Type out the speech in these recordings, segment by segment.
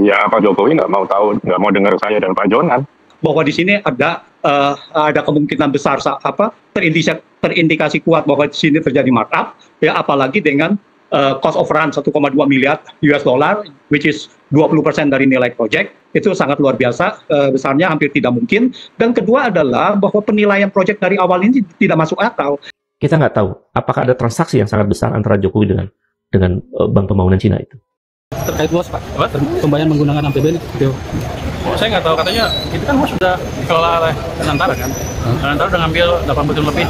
Ya Pak Jokowi nggak mau tahu, nggak mau dengar saya dan Pak Jonan. Bahwa di sini ada kemungkinan besar terindikasi kuat bahwa di sini terjadi markup, ya apalagi dengan cost of run 1,2 miliar US dollar, which is 20% dari nilai project, itu sangat luar biasa, besarnya hampir tidak mungkin. Dan kedua adalah bahwa penilaian project dari awal ini tidak masuk akal. Kita nggak tahu apakah ada transaksi yang sangat besar antara Jokowi dengan Bank Pembangunan Cina itu. Terkait luas Pak, pembayaran menggunakan APBN itu. Oh, saya nggak tahu, katanya itu kan sudah dikelola oleh Danantara kan. Danantara udah ngambil 80 triliun lebih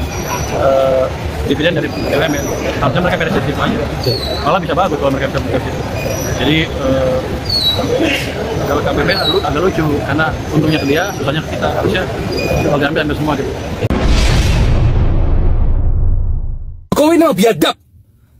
dividen dari BUMN. Harusnya mereka beres itu aja. Malah bisa bagus kalau mereka bisa beres itu. Jadi kalau APBN agak lucu karena untungnya ke dia, susahnya ke kita. Harusnya kalau diambil semua gitu. Jokowi mah biadab.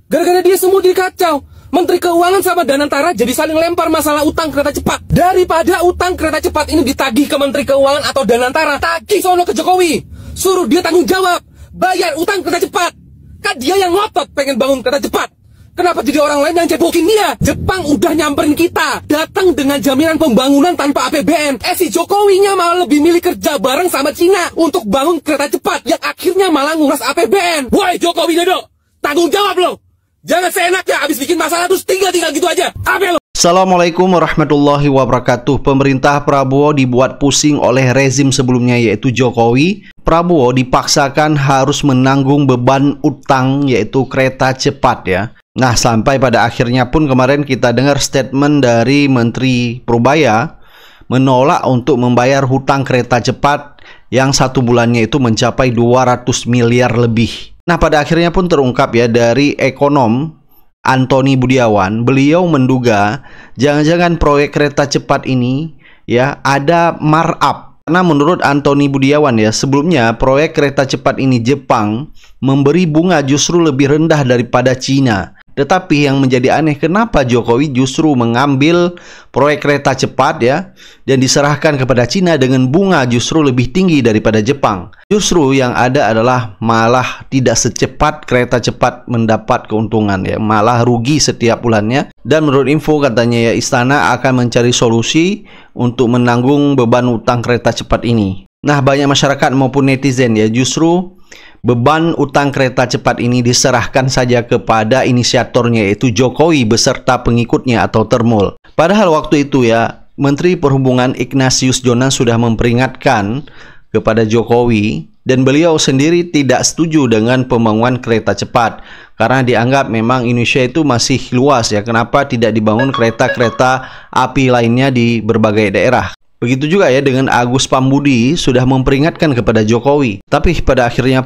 Gara-gara dia semua dikacau. Menteri Keuangan sama Danantara jadi saling lempar masalah utang kereta cepat. Daripada utang kereta cepat ini ditagih ke Menteri Keuangan atau Danantara, tagih sono ke Jokowi. Suruh dia tanggung jawab, bayar utang kereta cepat. Kan dia yang ngotot pengen bangun kereta cepat. Kenapa jadi orang lain yang cebokin dia? Jepang udah nyamperin kita, datang dengan jaminan pembangunan tanpa APBN. Si Jokowinya malah lebih milih kerja bareng sama Cina untuk bangun kereta cepat, yang akhirnya malah nguras APBN. Woi Jokowi Dodo, tanggung jawab lo. Jangan seenaknya habis bikin masalah terus tinggal gitu aja. Apa lo? Assalamualaikum warahmatullahi wabarakatuh. Pemerintah Prabowo dibuat pusing oleh rezim sebelumnya yaitu Jokowi. Prabowo dipaksakan harus menanggung beban utang yaitu kereta cepat ya. Nah, sampai pada akhirnya pun kemarin kita dengar statement dari Menteri Purbaya menolak untuk membayar hutang kereta cepat yang satu bulannya itu mencapai 200 miliar lebih. Nah, pada akhirnya pun terungkap ya dari ekonom Antoni Budiawan, beliau menduga jangan-jangan proyek kereta cepat ini ya ada markup. Karena menurut Antoni Budiawan ya, sebelumnya proyek kereta cepat ini Jepang memberi bunga justru lebih rendah daripada Cina. Tetapi yang menjadi aneh, kenapa Jokowi justru mengambil proyek kereta cepat ya dan diserahkan kepada Cina dengan bunga justru lebih tinggi daripada Jepang. Justru yang ada adalah malah tidak secepat kereta cepat mendapat keuntungan ya, malah rugi setiap bulannya. Dan menurut info katanya ya, istana akan mencari solusi untuk menanggung beban utang kereta cepat ini. Nah, banyak masyarakat maupun netizen ya justru beban utang kereta cepat ini diserahkan saja kepada inisiatornya yaitu Jokowi beserta pengikutnya atau Termul. Padahal waktu itu ya Menteri Perhubungan Ignatius Jonan sudah memperingatkan kepada Jokowi dan beliau sendiri tidak setuju dengan pembangunan kereta cepat karena dianggap memang Indonesia itu masih luas ya, kenapa tidak dibangun kereta-kereta api lainnya di berbagai daerah. Begitu juga ya dengan Agus Pambudi sudah memperingatkan kepada Jokowi. Tapi pada akhirnya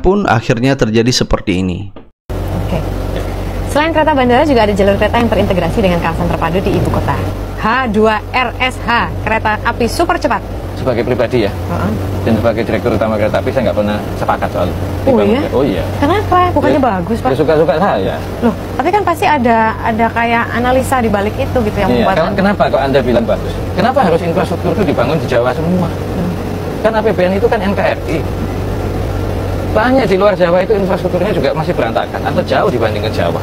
terjadi seperti ini. Oke. Selain kereta bandara juga ada jalur kereta yang terintegrasi dengan kawasan terpadu di ibu kota. H2RSH, kereta api super cepat. Sebagai pribadi ya, dan sebagai direktur utama kereta api saya nggak pernah sepakat soal itu. Oh iya? Oh iya. Kenapa? Bukannya bagus Pak? Ya suka-suka saya. Loh, tapi kan pasti ada kayak analisa di balik itu gitu yang membuat. Kenapa kok Anda bilang bagus? Kenapa harus infrastruktur itu dibangun di Jawa semua? Kan APBN itu kan NKRI. Banyak di luar Jawa itu infrastrukturnya juga masih berantakan atau jauh dibandingkan Jawa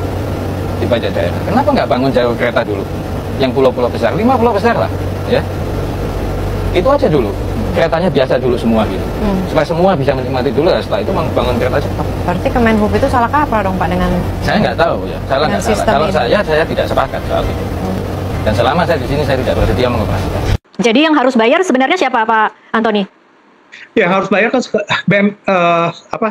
di banyak daerah. Kenapa nggak bangun jalur kereta dulu? Yang pulau-pulau besar, 5 pulau besar lah, ya. Itu aja dulu, keretanya biasa dulu semua gitu, supaya semua bisa menikmati dulu. Setelah itu bangun kereta cepat. Berarti Kemenhub itu salah kaprah dong Pak dengan? Saya nggak tahu ya, salah nggak salah. Kalau saya tidak sepakat soal itu. Dan selama saya di sini saya tidak bersedia mengoperasikan. Jadi yang harus bayar sebenarnya siapa Pak Antoni? Ya harus bayar kan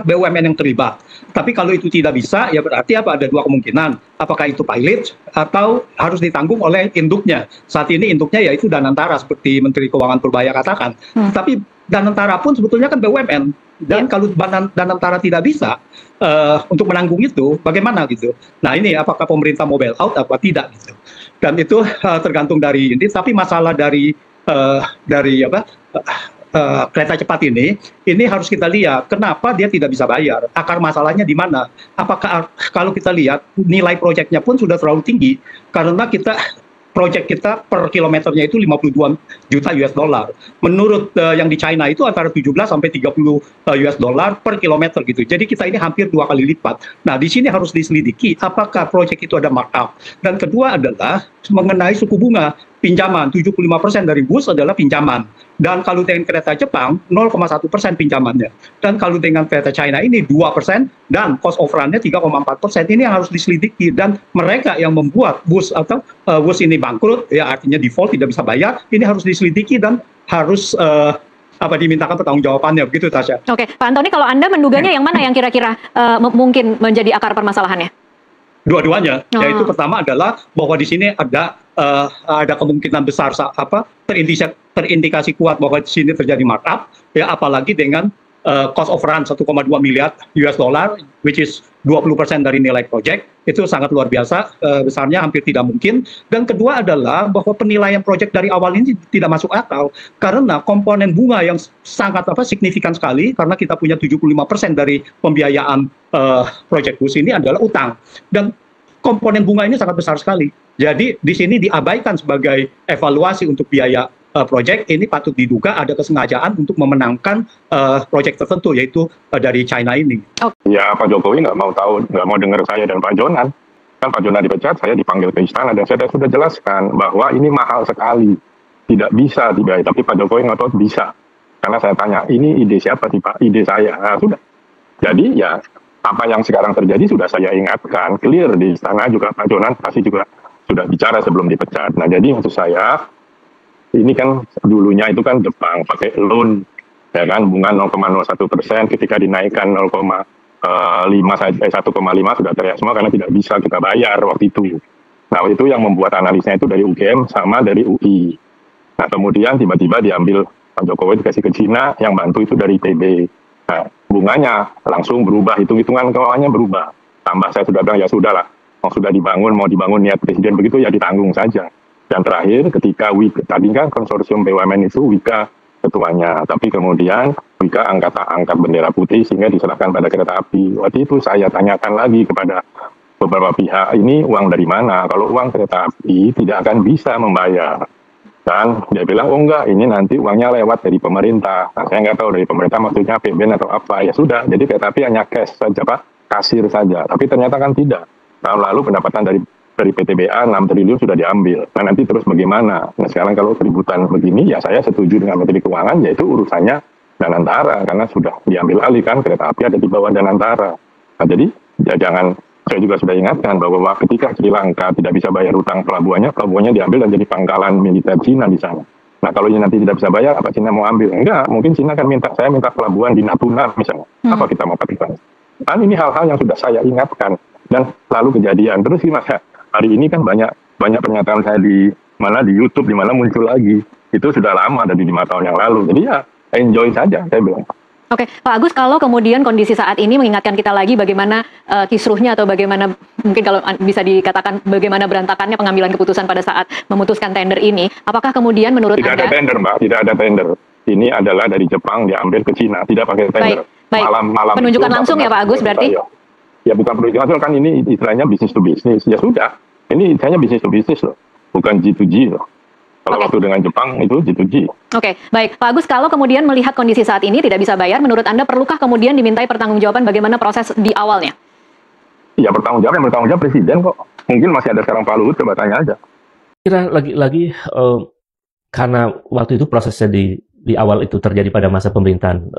BUMN yang terlibat. Tapi kalau itu tidak bisa, ya berarti ada dua kemungkinan. Apakah itu pilot atau harus ditanggung oleh induknya. Saat ini induknya yaitu Danantara seperti Menteri Keuangan Purbaya katakan. Tapi Danantara pun sebetulnya kan BUMN. Dan kalau Danantara tidak bisa untuk menanggung itu, bagaimana gitu? Nah ini apakah pemerintah mau bail out apa tidak gitu? Dan itu tergantung dari ini. Tapi masalah dari kereta cepat ini harus kita lihat kenapa dia tidak bisa bayar, akar masalahnya di mana. Apakah kalau kita lihat nilai proyeknya pun sudah terlalu tinggi karena proyek kita per kilometernya itu 52 juta US dollar. Menurut yang di China itu antara 17 sampai 30 US dollar per kilometer gitu. Jadi kita ini hampir 2 kali lipat. Nah, di sini harus diselidiki apakah proyek itu ada markup. Dan kedua adalah mengenai suku bunga. pinjaman, 75% dari bus adalah pinjaman. Dan kalau dengan kereta Jepang, 0,1% pinjamannya. Dan kalau dengan kereta China ini 2%, dan cost of run-nya 3,4%. Ini yang harus diselidiki. Dan mereka yang membuat bus atau bus ini bangkrut, ya artinya default, tidak bisa bayar, ini harus diselidiki dan harus dimintakan pertanggungjawabannya. Begitu, Tasya. Oke, Pak Antoni, kalau Anda menduganya yang mana yang kira-kira mungkin menjadi akar permasalahannya? Dua-duanya, yaitu pertama adalah bahwa di sini ada kemungkinan besar terindikasi kuat bahwa di sini terjadi markup, ya apalagi dengan cost of run 1,2 miliar US dollar, which is 20% dari nilai proyek, itu sangat luar biasa besarnya, hampir tidak mungkin. Dan kedua adalah bahwa penilaian proyek dari awal ini tidak masuk akal karena komponen bunga yang sangat signifikan sekali, karena kita punya 75% dari pembiayaan proyek bus ini adalah utang, dan komponen bunga ini sangat besar sekali. Jadi di sini diabaikan sebagai evaluasi untuk biaya proyek. Ini patut diduga ada kesengajaan untuk memenangkan proyek tertentu, yaitu dari China ini. Ya, Pak Jokowi nggak mau dengar saya dan Pak Jonan. Kan Pak Jonan dipecat, saya dipanggil ke istana dan saya sudah jelaskan bahwa ini mahal sekali, tidak bisa dibayar. Tapi Pak Jokowi nggak tahu bisa. Karena saya tanya, ini ide siapa sih Pak? Ide saya. Nah, sudah. Jadi ya apa yang sekarang terjadi sudah saya ingatkan, clear di istana juga. Pak Jonan pasti juga sudah bicara sebelum dipecat. Nah, jadi maksud saya, ini kan dulunya itu kan Jepang pakai loan, ya kan, bunga 0,01%, ketika dinaikkan 1,5 sudah teriak semua karena tidak bisa kita bayar waktu itu. Nah, itu yang membuat analisnya itu dari UGM sama dari UI. Nah, kemudian tiba-tiba diambil Pak Jokowi dikasih ke Cina, yang bantu itu dari ITB. Nah, bunganya langsung berubah, hitung-hitungan keuangannya berubah. Tambah saya sudah bilang, ya sudah lah, mau sudah dibangun, mau dibangun niat presiden begitu, ya ditanggung saja. Dan terakhir ketika Wika, tadi kan konsorsium BUMN itu Wika ketuanya, tapi kemudian Wika angkat bendera putih sehingga diserahkan pada kereta api. Waktu itu saya tanyakan lagi kepada beberapa pihak, ini uang dari mana? Kalau uang kereta api tidak akan bisa membayar. Dan dia bilang, oh enggak, ini nanti uangnya lewat dari pemerintah. Nah, saya nggak tahu dari pemerintah maksudnya APBN atau apa. Ya sudah, jadi kereta api hanya cash saja, Pak, kasir saja. Tapi ternyata kan tidak. Tahun lalu pendapatan dari PTBA 6 triliun sudah diambil. Nah, nanti terus bagaimana? Nah, sekarang kalau keributan begini, ya saya setuju dengan Menteri Keuangan, yaitu urusannya Danantara, karena sudah diambil alih kan, kereta api ada di bawah Danantara. Nah, jadi ya jangan, saya juga sudah ingatkan bahwa ketika Sri Lanka tidak bisa bayar utang pelabuhannya diambil dan jadi pangkalan militer Cina di sana. Nah, kalau ini nanti tidak bisa bayar, apa Cina mau ambil? Enggak, mungkin Cina akan saya minta pelabuhan di Natuna misalnya. Apa kita mau pakai? Kan ini hal-hal yang sudah saya ingatkan. Dan lalu kejadian. Terus gimana? Hari ini kan banyak pernyataan saya di YouTube, di mana muncul lagi. Itu sudah lama, dari 5 tahun yang lalu. Jadi ya enjoy saja, saya bilang. Oke, Pak Agus, kalau kemudian kondisi saat ini mengingatkan kita lagi bagaimana kisruhnya atau bagaimana, mungkin kalau bisa dikatakan bagaimana berantakannya pengambilan keputusan pada saat memutuskan tender ini, apakah kemudian menurut Anda... Tidak ada tender, Mbak, tidak ada tender. Ini adalah dari Jepang diambil ke Cina, tidak pakai tender. Baik. Malam penunjukan langsung ya Pak Agus berarti? Ya bukan penunjukan langsung, kan ini istilahnya bisnis to bisnis. Ya sudah, ini istilahnya bisnis to bisnis loh, bukan G2G loh. Kalau waktu dengan Jepang itu G2G. Oke, baik. Pak Agus, kalau kemudian melihat kondisi saat ini tidak bisa bayar, menurut Anda perlukah kemudian dimintai pertanggungjawaban bagaimana proses di awalnya? Ya bertanggung jawab presiden kok. Mungkin masih ada sekarang Pak Luhut, coba tanya aja. Kira lagi-lagi karena waktu itu prosesnya di awal itu terjadi pada masa pemerintahan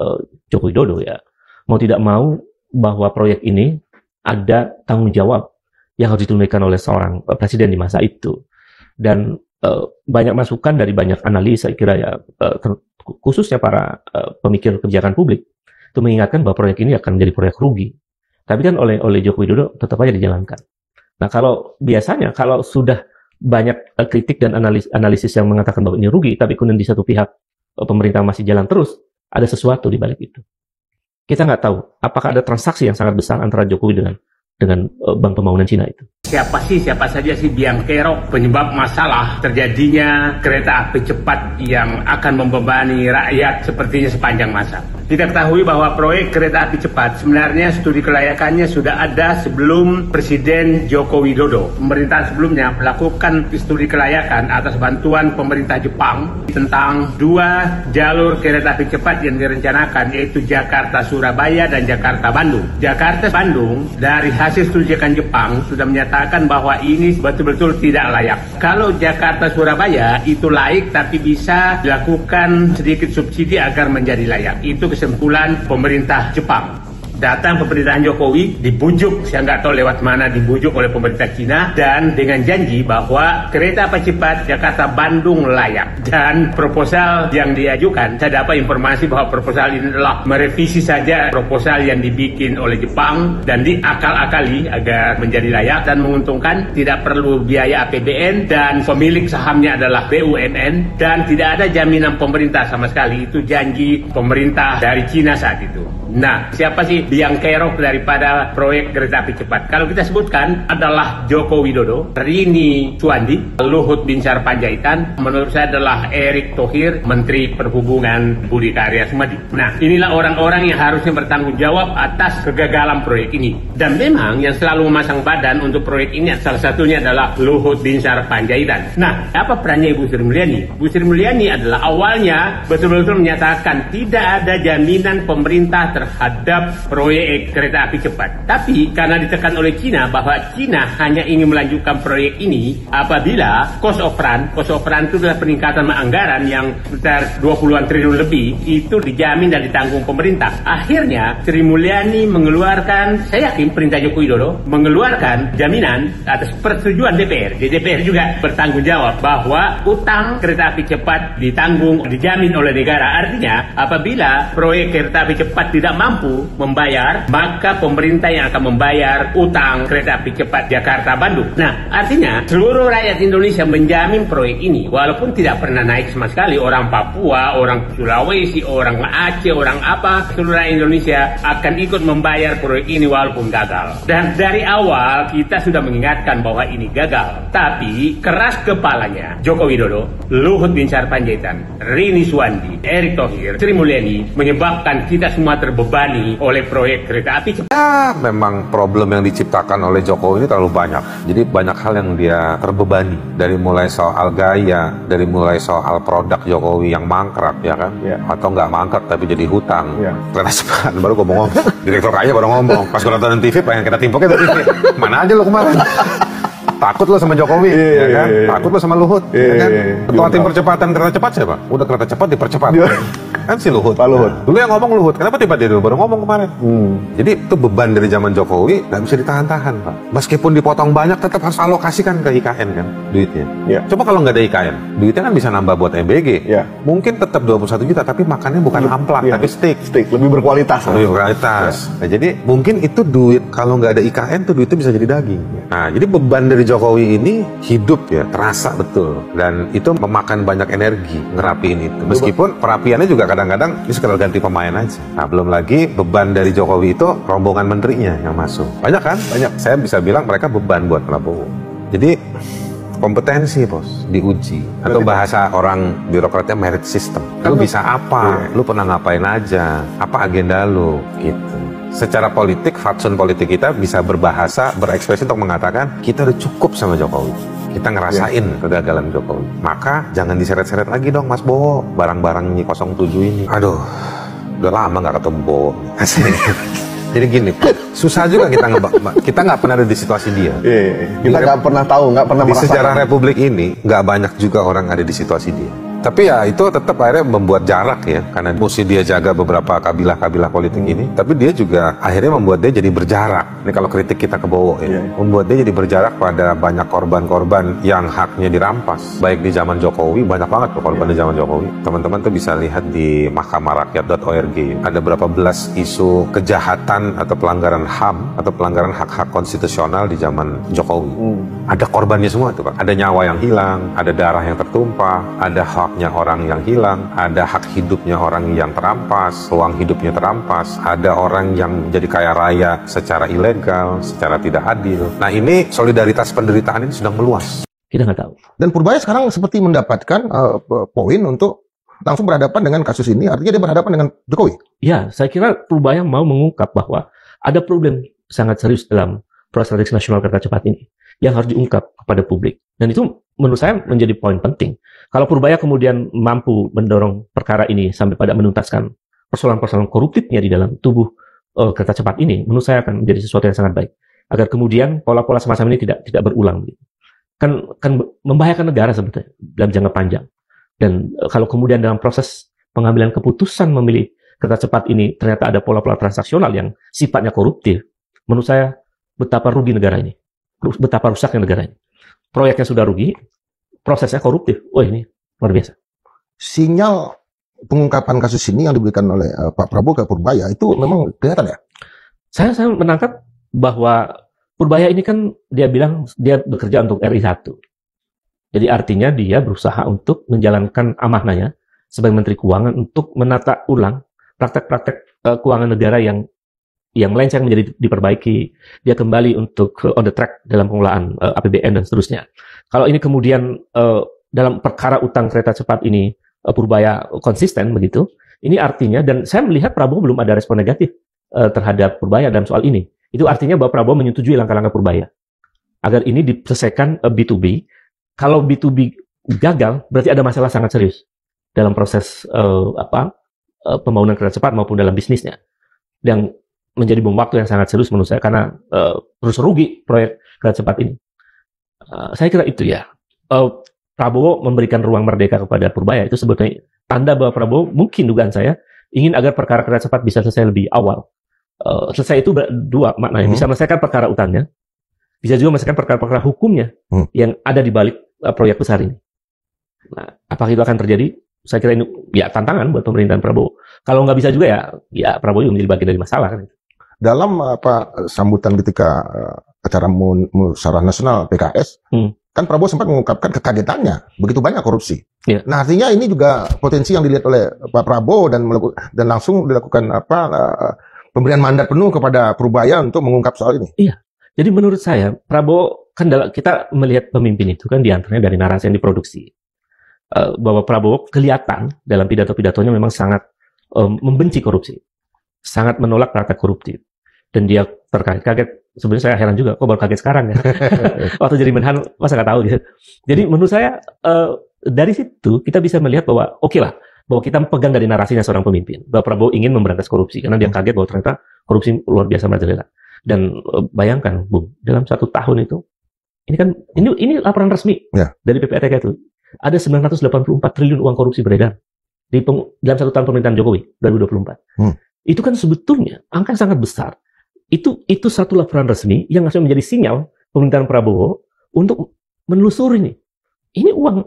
Joko Widodo ya. Mau tidak mau bahwa proyek ini ada tanggung jawab yang harus ditunaikan oleh seorang presiden di masa itu. Dan banyak masukan dari banyak analis, saya kira ya, khususnya para pemikir kebijakan publik, itu mengingatkan bahwa proyek ini akan menjadi proyek rugi. Tapi kan oleh Joko Widodo tetap aja dijalankan. Nah, kalau biasanya kalau sudah banyak kritik dan analisis yang mengatakan bahwa ini rugi, tapi kemudian di satu pihak pemerintah masih jalan terus, ada sesuatu di balik itu. Kita nggak tahu apakah ada transaksi yang sangat besar antara Jokowi dengan Bank Pembangunan Cina itu. Siapa saja sih biang kerok penyebab masalah terjadinya kereta api cepat yang akan membebani rakyat sepertinya sepanjang masa. Kita ketahui bahwa proyek kereta api cepat sebenarnya studi kelayakannya sudah ada sebelum Presiden Joko Widodo. Pemerintahan sebelumnya melakukan studi kelayakan atas bantuan pemerintah Jepang tentang 2 jalur kereta api cepat yang direncanakan, yaitu Jakarta-Surabaya dan Jakarta-Bandung. Jakarta-Bandung dari hasil studi Jepang sudah menyatakan bahwa ini betul-betul tidak layak. Kalau Jakarta-Surabaya itu layak tapi bisa dilakukan sedikit subsidi agar menjadi layak. Itu kesimpulan pemerintah Jepang. Datang pemerintahan Jokowi dibujuk, saya nggak tahu lewat mana dibujuk oleh pemerintah Cina, dan dengan janji bahwa kereta api cepat Jakarta-Bandung layak. Dan proposal yang diajukan, saya dapat informasi bahwa proposal ini adalah merevisi saja proposal yang dibikin oleh Jepang dan diakal-akali agar menjadi layak dan menguntungkan, tidak perlu biaya APBN dan pemilik sahamnya adalah BUMN dan tidak ada jaminan pemerintah sama sekali. Itu janji pemerintah dari Cina saat itu. Nah, siapa sih biang kerok daripada proyek kereta api cepat? Kalau kita sebutkan adalah Joko Widodo, Rini Suwandi, Luhut Binsar Panjaitan, menurut saya adalah Erick Thohir, Menteri Perhubungan Budi Karya Sumadi. Nah, inilah orang-orang yang harusnya bertanggung jawab atas kegagalan proyek ini. Dan memang yang selalu memasang badan untuk proyek ini salah satunya adalah Luhut Binsar Panjaitan. Nah, apa perannya Ibu Sri Mulyani? Bu Sri Mulyani adalah awalnya betul-betul menyatakan tidak ada jaminan pemerintah terhadap proyek kereta api cepat. Tapi karena ditekan oleh Cina bahwa Cina hanya ingin melanjutkan proyek ini apabila cost of run itu adalah peningkatan anggaran yang sekitar 20-an triliun lebih, itu dijamin dan ditanggung pemerintah. Akhirnya Sri Mulyani mengeluarkan, saya yakin perintah Joko Widodo mengeluarkan jaminan atas persetujuan DPR. DPR juga bertanggung jawab bahwa utang kereta api cepat ditanggung, dijamin oleh negara. Artinya apabila proyek kereta api cepat tidak mampu membayar, maka pemerintah yang akan membayar utang kereta api cepat Jakarta-Bandung. Nah, artinya seluruh rakyat Indonesia menjamin proyek ini, walaupun tidak pernah naik sama sekali. Orang Papua, orang Sulawesi, orang Aceh, orang apa, seluruh rakyat Indonesia akan ikut membayar proyek ini walaupun gagal. Dan dari awal kita sudah mengingatkan bahwa ini gagal. Tapi keras kepalanya Joko Widodo, Luhut Binsar Panjaitan, Rini Suwandi, Erick Thohir, Sri Mulyani menyebabkan kita semua terbebani oleh proyek kereta api cepat. Ya, memang problem yang diciptakan oleh Jokowi ini terlalu banyak. Jadi banyak hal yang dia terbebani. Dari mulai soal gaya, dari mulai soal produk Jokowi yang mangkrak, ya kan? Atau nggak mangkrak tapi jadi hutang. Kereta cepat, baru gue ngomong. Direktur kaya baru ngomong. Pas gue nonton TV pengen kita timpuknya dari TV. Mana aja lo kemarin? Takut lo sama Jokowi, ya kan? Takut lo sama Luhut, ya kan? Ketua tim percepatan kereta cepat siapa? Udah kereta cepat dipercepat. Kan si Luhut. Pak Luhut. Dulu yang ngomong Luhut, kenapa tiba-tiba baru ngomong kemarin? Jadi itu beban dari zaman Jokowi, nggak bisa ditahan-tahan, Pak. Meskipun dipotong banyak, tetap harus alokasikan ke IKN kan, duitnya. Coba kalau nggak ada IKN, duitnya kan bisa nambah buat MBG. Mungkin tetap 21 juta, tapi makannya bukan amplak, tapi steak. Lebih berkualitas. Lebih berkualitas. Nah, jadi mungkin itu duit, kalau nggak ada IKN, tuh duitnya bisa jadi daging. Nah, jadi beban dari Jokowi ini hidup ya, terasa betul. Dan itu memakan banyak energi, ngerapiin itu. Meskipun perapiannya juga kadang-kadang ini sekedar ganti pemain aja. Nah, belum lagi beban dari Jokowi itu rombongan menterinya yang masuk. Banyak kan? Banyak. Saya bisa bilang mereka beban buat Prabowo. Jadi kompetensi bos diuji, atau bahasa orang birokratnya merit system. Lu bisa apa? Lu pernah ngapain aja? Apa agenda lu? Gitu. Secara politik, fatsun politik kita bisa berbahasa, berekspresi untuk mengatakan kita udah cukup sama Jokowi. Kita ngerasain kegagalan Jokowi. Maka jangan diseret-seret lagi dong Mas Bowo, barang-barang 07 ini. Aduh, udah lama nggak ketemu Bowo. Jadi gini, susah juga kita nggak pernah ada di situasi dia. Kita nggak pernah tahu, nggak pernah merasakan. Di sejarah Republik ini nggak banyak juga orang ada di situasi dia. Tapi ya itu tetap akhirnya membuat jarak ya, karena mesti dia jaga beberapa kabilah-kabilah politik ini. Tapi dia juga akhirnya membuat dia jadi berjarak. Ini kalau kritik kita ke Bowo ya, membuat dia jadi berjarak pada banyak korban-korban yang haknya dirampas. Baik di zaman Jokowi, banyak banget tuh korban di zaman Jokowi. Teman-teman tuh bisa lihat di mahkamahrakyat.org. Ada berapa belas isu kejahatan atau pelanggaran HAM atau pelanggaran hak-hak konstitusional di zaman Jokowi. Ada korbannya semua tuh Pak. Ada nyawa yang hilang, ada darah yang tertumpah, ada haknya orang yang hilang, ada hak hidupnya orang yang terampas, peluang hidupnya terampas, ada orang yang jadi kaya raya secara ilegal, secara tidak adil. Nah ini solidaritas penderitaan ini sedang meluas. Kita nggak tahu. Dan Purbaya sekarang seperti mendapatkan poin untuk langsung berhadapan dengan kasus ini, artinya dia berhadapan dengan Jokowi. Ya, saya kira Purbaya mau mengungkap bahwa ada problem sangat serius dalam proyek strategis nasional kereta cepat ini yang harus diungkap kepada publik. Dan itu menurut saya menjadi poin penting. Kalau Purbaya kemudian mampu mendorong perkara ini sampai pada menuntaskan persoalan-persoalan koruptifnya di dalam tubuh kereta cepat ini, menurut saya akan menjadi sesuatu yang sangat baik. Agar kemudian pola-pola semacam ini tidak berulang. Kan membahayakan negara sebetulnya dalam jangka panjang. Dan kalau kemudian dalam proses pengambilan keputusan memilih kereta cepat ini ternyata ada pola-pola transaksional yang sifatnya koruptif, menurut saya betapa rugi negara ini, betapa rusaknya negara ini. Proyeknya sudah rugi, prosesnya koruptif. Oh ini luar biasa. Sinyal pengungkapan kasus ini yang diberikan oleh Pak Prabowo ke Purbaya itu memang kelihatan ya? Saya menangkap bahwa Purbaya ini kan dia bilang dia bekerja untuk RI1. Jadi artinya dia berusaha untuk menjalankan amanahnya sebagai Menteri Keuangan untuk menata ulang praktek-praktek keuangan negara yang lenceng menjadi diperbaiki. Dia kembali untuk on the track dalam pengelolaan APBN dan seterusnya. Kalau ini kemudian dalam perkara utang kereta cepat ini Purbaya konsisten begitu, ini artinya, dan saya melihat Prabowo belum ada respon negatif terhadap Purbaya dalam soal ini. Itu artinya bahwa Prabowo menyetujui langkah-langkah Purbaya agar ini diselesaikan B2B. Kalau B2B gagal, berarti ada masalah sangat serius dalam proses pembangunan kereta cepat maupun dalam bisnisnya. Yang menjadi bom waktu yang sangat serius menurut saya karena terus rugi proyek kereta cepat ini. Saya kira itu ya. Prabowo memberikan ruang merdeka kepada Purbaya itu sebetulnya tanda bahwa Prabowo mungkin dugaan saya ingin agar perkara kereta cepat bisa selesai lebih awal. Selesai itu dua maknanya. Bisa menyelesaikan perkara utangnya, bisa juga menyelesaikan perkara-perkara hukumnya yang ada di balik proyek besar ini. Nah, apakah itu akan terjadi? Saya kira ini ya tantangan buat pemerintahan Prabowo. Kalau nggak bisa juga ya Prabowo juga menjadi bagian dari masalah kan. Dalam sambutan ketika acara musyawarah nasional PKS, kan Prabowo sempat mengungkapkan kekagetannya begitu banyak korupsi. Yeah. Nah artinya ini juga potensi yang dilihat oleh Pak Prabowo dan langsung dilakukan pemberian mandat penuh kepada Purbaya untuk mengungkap soal ini. Iya. Jadi menurut saya Prabowo kan kita melihat pemimpin itu kan diantaranya dari narasi yang diproduksi. Bahwa Prabowo kelihatan dalam pidato-pidatonya memang sangat membenci korupsi, sangat menolak praktek koruptif, dan dia kaget. Sebenarnya saya heran juga, kok baru kaget sekarang ya? Waktu jadi Menhan masa nggak tahu gitu. Jadi menurut saya dari situ kita bisa melihat bahwa oke lah, bahwa kita pegang dari narasinya seorang pemimpin, bahwa Prabowo ingin memberantas korupsi karena dia kaget bahwa ternyata korupsi luar biasa merajalela. Dan bayangkan, Bung, dalam 1 tahun itu, ini kan ini laporan resmi dari PPATK itu. Ada 984 triliun uang korupsi beredar dalam 1 tahun pemerintahan Jokowi 2024. Itu kan sebetulnya angka sangat besar. Itu satu laporan resmi yang harusnya menjadi sinyal pemerintahan Prabowo untuk menelusuri ini uang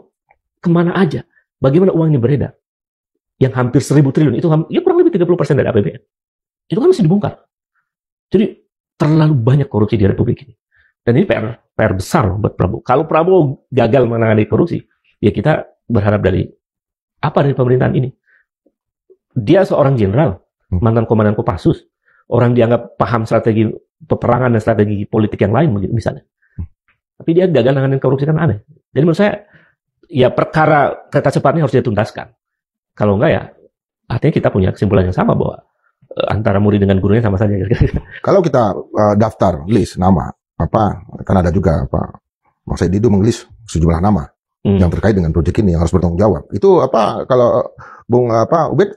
kemana aja, bagaimana uang ini beredar. Yang hampir 1.000 triliun itu ya kurang lebih 30% dari APBN. Itu kan mesti dibongkar. Jadi terlalu banyak korupsi di Republik ini. Dan ini PR besar buat Prabowo. Kalau Prabowo gagal menangani korupsi, ya kita berharap dari pemerintahan ini. Dia seorang jenderal, mantan komandan Kopassus, orang dianggap paham strategi peperangan dan strategi politik yang lain misalnya. Tapi dia gagal menangani korupsi kan aneh. Jadi menurut saya, ya perkara kereta cepat ini harus dituntaskan. Kalau enggak ya, artinya kita punya kesimpulan yang sama bahwa antara murid dengan gurunya sama saja. Kalau kita daftar list nama, kan ada juga Mas Dido mengelis sejumlah nama yang terkait dengan proyek ini yang harus bertanggung jawab. Itu kalau Bung Ubed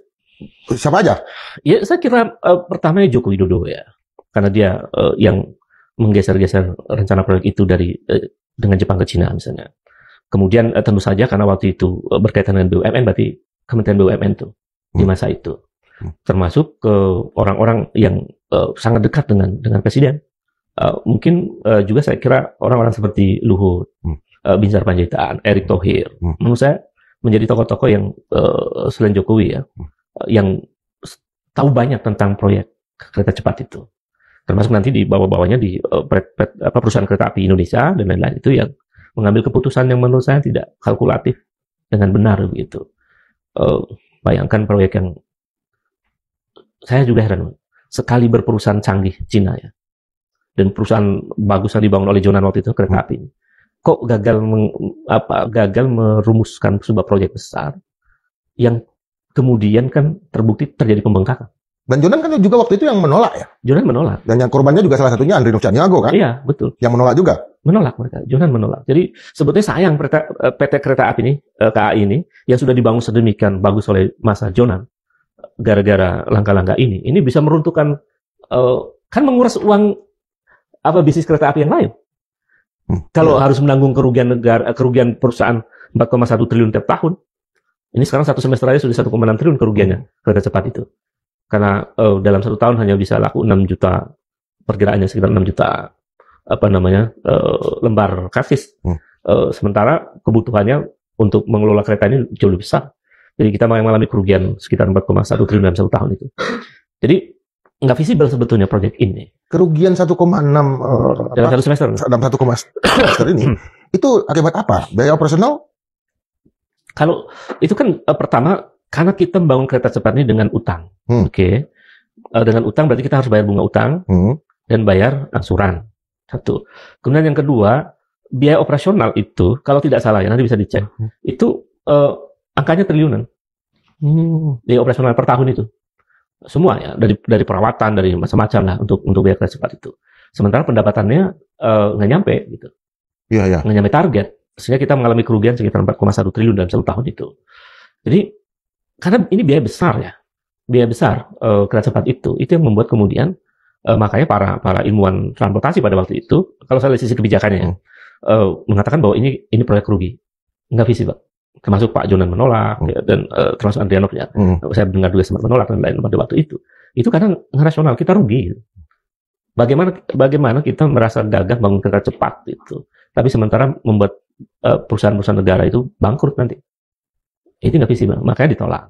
siapa aja? Ya saya kira pertamanya Joko Widodo ya, karena dia yang menggeser-geser rencana proyek itu dengan Jepang ke Cina misalnya. Kemudian tentu saja karena waktu itu berkaitan dengan BUMN, berarti Kementerian BUMN itu di masa itu, termasuk ke orang-orang yang sangat dekat dengan Presiden. Mungkin juga saya kira orang-orang seperti Luhut, Binsar Panjaitan, Erick Thohir, menurut saya menjadi tokoh-tokoh yang selain Jokowi ya, yang tahu banyak tentang proyek kereta cepat itu, termasuk nanti di bawah-bawahnya di perusahaan kereta api Indonesia dan lain-lain itu yang mengambil keputusan yang menurut saya tidak kalkulatif dengan benar begitu. Bayangkan proyek yang saya juga heran sekali berperusahaan canggih Cina ya, dan perusahaan bagus yang dibangun oleh Jonan waktu itu kereta api ini, kok gagal merumuskan sebuah proyek besar yang kemudian kan terbukti terjadi pembengkakan. Dan Jonan kan juga waktu itu yang menolak ya? Jonan menolak. Dan yang korbannya juga salah satunya Andrinov Caniago kan? Iya, betul. Yang menolak juga? Menolak mereka. Jonan menolak. Jadi sebetulnya sayang PT Kereta Api ini, KAI ini, yang sudah dibangun sedemikian bagus oleh masa Jonan, gara-gara langkah-langkah ini bisa meruntuhkan, kan menguras uang bisnis kereta api yang lain. Kalau harus menanggung kerugian perusahaan 4,1 triliun tiap tahun, ini sekarang satu semester aja sudah 1,6 triliun kerugiannya kereta cepat itu. Karena dalam 1 tahun hanya bisa laku 6 juta, perkiraannya sekitar 6 juta lembar karcis. Sementara kebutuhannya untuk mengelola kereta ini jauh lebih besar. Jadi kita mengalami kerugian sekitar 4,1 triliun dalam 1 tahun itu. Jadi nggak visible sebetulnya proyek ini. Kerugian 1,6 dalam 1 semester. Dalam 1 semester ini itu akibat apa? Biaya operasional? Kalau itu kan pertama karena kita membangun kereta cepat ini dengan utang. Oke. Dengan utang berarti kita harus bayar bunga utang dan bayar angsuran. Satu. Kemudian yang kedua, biaya operasional itu kalau tidak salah ya nanti bisa dicek. Itu angkanya triliunan. Biaya operasional per tahun itu. Semua ya, dari perawatan, dari macam-macam lah untuk biaya kereta cepat itu. Sementara pendapatannya nggak nyampe gitu. Iya. Nggak nyampe target. Sehingga kita mengalami kerugian sekitar 4,1 triliun dalam 1 tahun itu. Jadi karena ini biaya besar ya, biaya besar kereta cepat itu yang membuat kemudian makanya para ilmuwan transportasi pada waktu itu, kalau saya lihat sisi kebijakannya, mengatakan bahwa ini proyek rugi, nggak visible. Termasuk Pak Jonan menolak dan termasuk Andrianov ya, saya dengar juga sempat menolak dan lain pada waktu itu. Itu karena rasional kita rugi. Bagaimana kita merasa gagah bangun kereta cepat itu, tapi sementara membuat perusahaan-perusahaan negara itu bangkrut nanti. Itu nggak visible, makanya ditolak.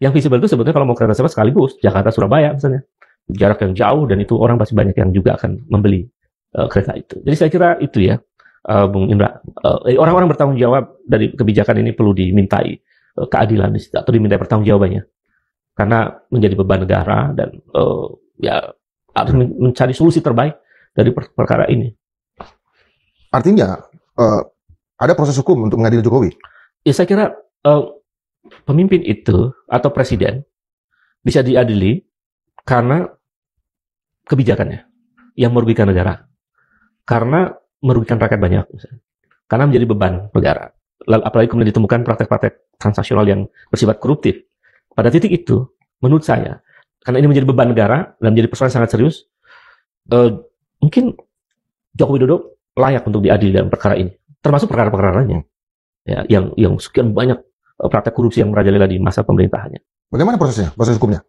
Yang visible itu sebetulnya kalau mau kereta cepat sekaligus, Jakarta-Surabaya misalnya. Jarak yang jauh dan itu orang pasti banyak yang juga akan membeli kereta itu. Jadi saya kira itu ya, Bung Indra. Orang-orang bertanggung jawab dari kebijakan ini perlu dimintai keadilan di situ, atau dimintai pertanggungjawabannya. Karena menjadi beban negara dan ya harus mencari solusi terbaik dari perkara ini. Artinya, ada proses hukum untuk mengadili Jokowi? Ya saya kira pemimpin itu atau presiden bisa diadili karena kebijakannya yang merugikan negara, karena merugikan rakyat banyak, misalnya. Karena menjadi beban negara. Lalu apalagi kemudian ditemukan praktek-praktek transaksional yang bersifat koruptif. Pada titik itu, menurut saya, karena ini menjadi beban negara dan menjadi persoalan sangat serius, mungkin Joko Widodo layak untuk diadili dalam perkara ini, termasuk perkara-perkara lainnya, ya, yang sekian banyak praktek korupsi yang merajalela di masa pemerintahannya. Bagaimana prosesnya, proses hukumnya?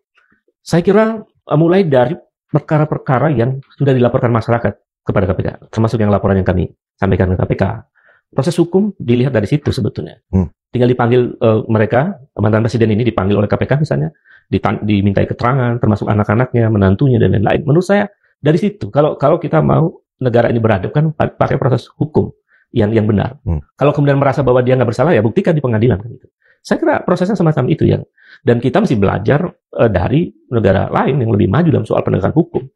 Saya kira mulai dari perkara-perkara yang sudah dilaporkan masyarakat kepada KPK, termasuk yang laporan yang kami sampaikan ke KPK. Proses hukum dilihat dari situ sebetulnya. Tinggal dipanggil mereka, mantan presiden ini dipanggil oleh KPK misalnya, dimintai keterangan, termasuk anak-anaknya, menantunya dan lain-lain. Menurut saya dari situ, kalau kita mau negara ini beradab kan pakai proses hukum yang benar. Kalau kemudian merasa bahwa dia nggak bersalah, ya buktikan di pengadilan. Kan gitu. Saya kira prosesnya semacam itu yang, dan kita mesti belajar dari negara lain yang lebih maju dalam soal penegakan hukum.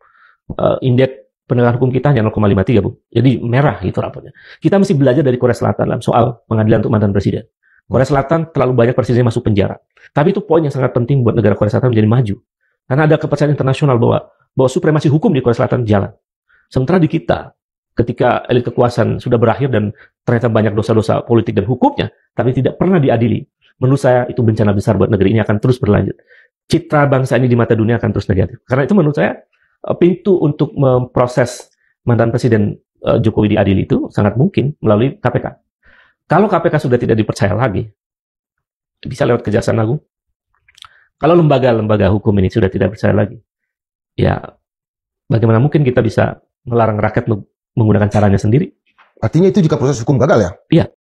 Indeks penegakan hukum kita hanya 0,53, Bu. Jadi merah gitu rapornya. Kita mesti belajar dari Korea Selatan dalam soal pengadilan untuk mantan presiden. Korea Selatan terlalu banyak presiden masuk penjara. Tapi itu poin yang sangat penting buat negara Korea Selatan menjadi maju. Karena ada kepercayaan internasional bahwa supremasi hukum di Korea Selatan jalan. Sementara di kita, ketika elit kekuasaan sudah berakhir dan ternyata banyak dosa-dosa politik dan hukumnya, tapi tidak pernah diadili, menurut saya itu bencana besar buat negeri ini, akan terus berlanjut. Citra bangsa ini di mata dunia akan terus negatif. Karena itu menurut saya, pintu untuk memproses mantan presiden Jokowi diadili itu sangat mungkin melalui KPK. Kalau KPK sudah tidak dipercaya lagi, bisa lewat Kejaksaan Agung. Kalau lembaga-lembaga hukum ini sudah tidak percaya lagi, ya bagaimana mungkin kita bisa melarang rakyat menggunakan caranya sendiri? Artinya itu jika proses hukum gagal ya? Iya.